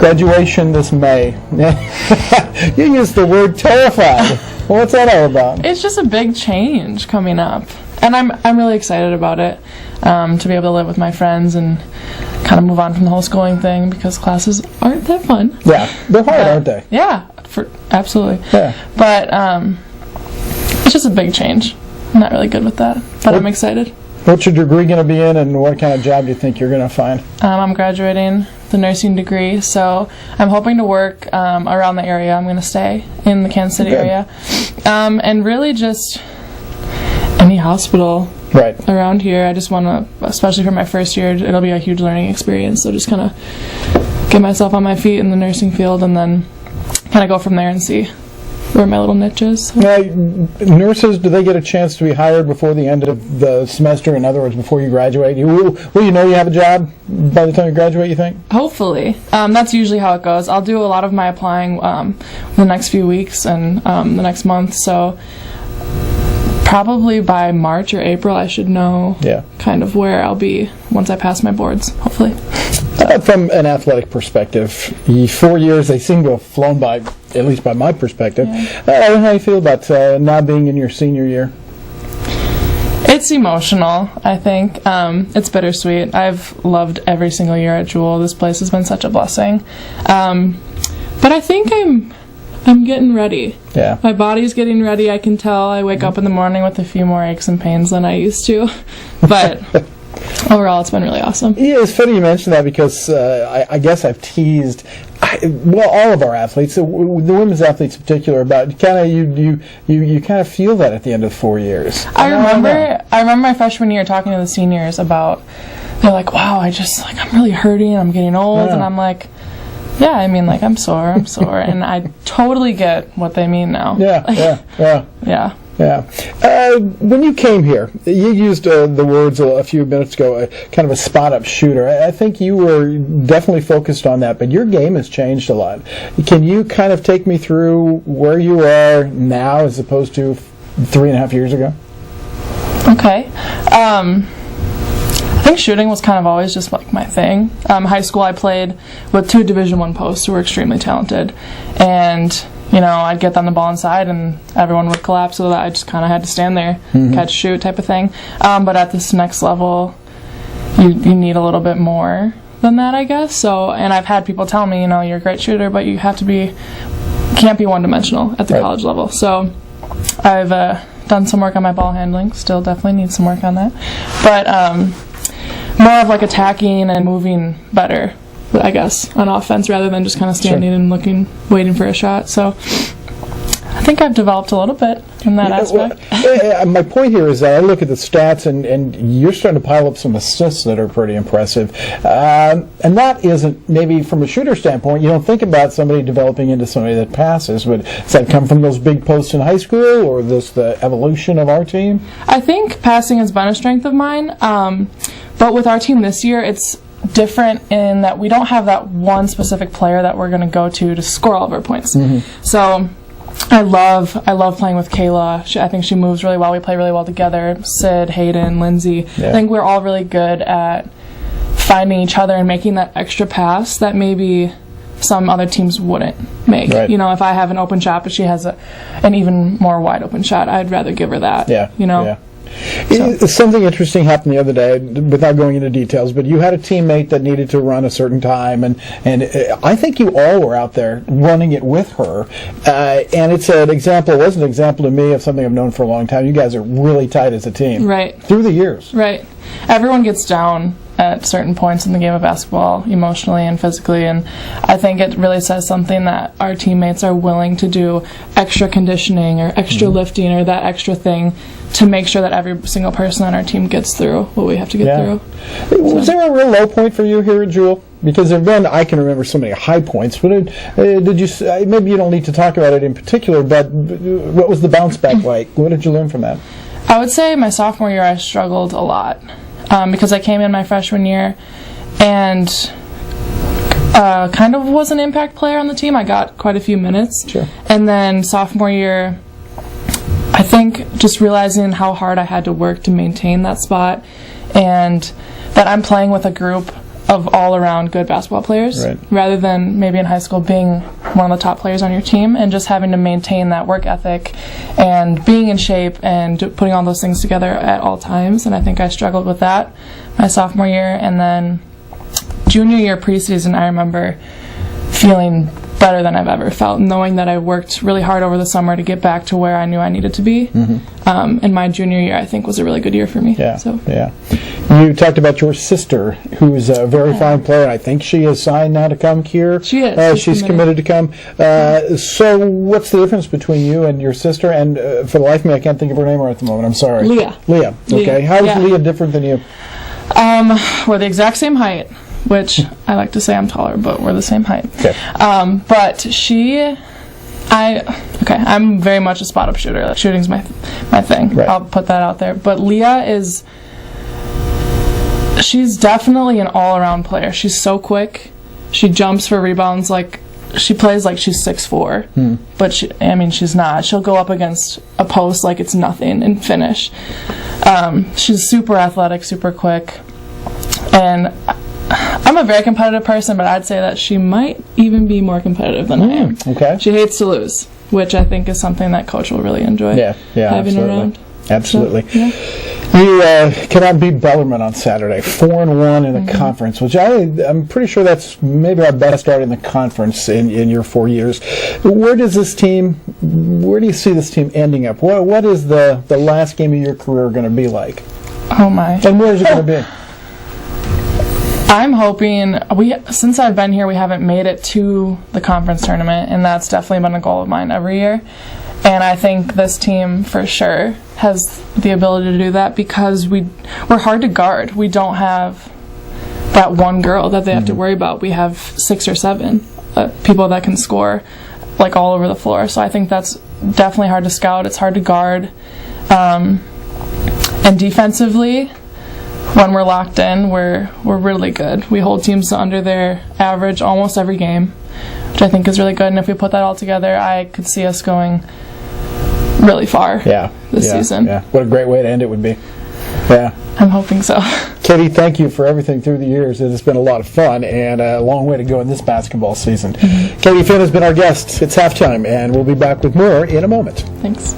Graduation this May. You used the word terrified. Well, what's that all about? It's just a big change coming up, and I'm really excited about it, to be able to live with my friends and kind of move on from the whole schooling thing, because classes aren't that fun. Yeah, they're hard, aren't they? Yeah, absolutely. Yeah. But it's just a big change. I'm not really good with that, but I'm excited. What's your degree going to be in, and what kind of job do you think you're going to find? I'm graduating the nursing degree, so I'm hoping to work around the area. I'm going to stay in the Kansas City area, and really just any hospital around here. I just want to, especially for my first year, it'll be a huge learning experience, so just kind of get myself on my feet in the nursing field and then kind of go from there and see where my little niche is. So. Now, nurses, do they get a chance to be hired before the end of the semester? In other words, before you graduate? Will you know you have a job by the time you graduate, you think? Hopefully. That's usually how it goes. I'll do a lot of my applying the next few weeks and the next month, so probably by March or April I should know kind of where I'll be once I pass my boards, hopefully. From an athletic perspective, 4 years, they seem to have flown by, at least by my perspective. How do you feel about now being in your senior year? It's emotional, I think. It's bittersweet. I've loved every single year at Jewell. This place has been such a blessing. But I think I'm getting ready. Yeah. My body's getting ready, I can tell. I wake up in the morning with a few more aches and pains than I used to. But overall, it's been really awesome. Yeah, it's funny you mention that, because I guess I've teased, all of our athletes, the women's athletes in particular, about kind of you kind of feel that at the end of 4 years. I remember my freshman year talking to the seniors about, they're like, wow, I'm really hurting, I'm getting old, and I'm like, yeah, I mean, like, I'm sore, and I totally get what they mean now. Yeah. When you came here, you used the words a few minutes ago, kind of a spot-up shooter. I think you were definitely focused on that, but your game has changed a lot. Can you kind of take me through where you are now as opposed to 3.5 years ago? Okay. I think shooting was kind of always just like my thing. High school, I played with 2 Division I posts who were extremely talented, and I'd get them the ball inside and everyone would collapse, so that I just kind of had to stand there, catch, shoot type of thing. But at this next level, you need a little bit more than that, I guess. So, and I've had people tell me, you're a great shooter, but you can't be one-dimensional at the college level. So I've done some work on my ball handling. Still definitely need some work on that. But more of like attacking and moving better, I guess, on offense, rather than just kind of standing and waiting for a shot. So I think I've developed a little bit in that aspect. My point here is that I look at the stats, and you're starting to pile up some assists that are pretty impressive. And that isn't, maybe from a shooter standpoint, you don't think about somebody developing into somebody that passes, but does that come from those big posts in high school, or this the evolution of our team? I think passing has been a strength of mine, but with our team this year, it's different in that we don't have that one specific player that we're going to go to score all of our points. So I love playing with Kayla. I think she moves really well. We play really well together. Sid, Hayden, Lindsay. I think we're all really good at finding each other and making that extra pass that maybe some other teams wouldn't make. If I have an open shot but she has an even more wide open shot, I'd rather give her that. Something interesting happened the other day, without going into details, but you had a teammate that needed to run a certain time, and I think you all were out there running it with her, and it's an example, it was an example to me of something I've known for a long time. You guys are really tight as a team. Through the years. Everyone gets down at certain points in the game of basketball, emotionally and physically, and I think it really says something that our teammates are willing to do extra conditioning or extra lifting or that extra thing to make sure that every single person on our team gets through what we have to get through. Was there a real low point for you here at Jewell? Because there have been, I can remember so many high points, but did you, maybe you don't need to talk about it in particular, but what was the bounce back like? What did you learn from that? I would say my sophomore year I struggled a lot because I came in my freshman year and kind of was an impact player on the team. I got quite a few minutes. And then sophomore year, I think just realizing how hard I had to work to maintain that spot, and that I'm playing with a group of all-around good basketball players, Right. rather than maybe in high school being one of the top players on your team and just having to maintain that work ethic and being in shape and putting all those things together at all times. And I think I struggled with that my sophomore year. And then junior year preseason, I remember feeling better than I've ever felt, knowing that I worked really hard over the summer to get back to where I knew I needed to be. And my junior year, I think, was a really good year for me. Yeah, So. yeah. You talked about your sister, who's a very fine player. I think she is signed now to come here. She is. She's committed to come. So what's the difference between you and your sister? And for the life of me, I can't think of her name right at the moment. I'm sorry. Leah. Leah. Okay. How is Yeah. Leah different than you? We're the exact same height, which I like to say I'm taller, but we're the same height. Okay. But I'm very much a spot-up shooter. Like, shooting's my thing. Right. I'll put that out there. But Leah she's definitely an all-around player. She's so quick. She jumps for rebounds like she plays like she's 6'4", but she's not. She'll go up against a post like it's nothing and finish. She's super athletic, super quick, and I'm a very competitive person, but I'd say that she might even be more competitive than I am. Okay. She hates to lose, which I think is something that coach will really enjoy. Yeah, having absolutely. around. Absolutely. So, yeah. You cannot beat Bellarmine on Saturday. 4-1 in the conference, which I'm pretty sure that's maybe our best start in the conference in your 4 years. Where do you see this team ending up? What is the last game of your career going to be like? Oh my. And where is it going to be? I'm hoping since I've been here, we haven't made it to the conference tournament, and that's definitely been a goal of mine every year. And I think this team for sure has the ability to do that because we're hard to guard. We don't have that one girl that they have to worry about. We have 6 or 7 people that can score like all over the floor. So I think that's definitely hard to scout. It's hard to guard. And defensively, when we're locked in, we're really good. We hold teams to under their average almost every game, which I think is really good. And if we put that all together, I could see us going really far this season. Yeah, what a great way to end it would be. Yeah. I'm hoping so. Katie, thank you for everything through the years. It has been a lot of fun and a long way to go in this basketball season. Katie Finn has been our guest. It's halftime, and we'll be back with more in a moment. Thanks.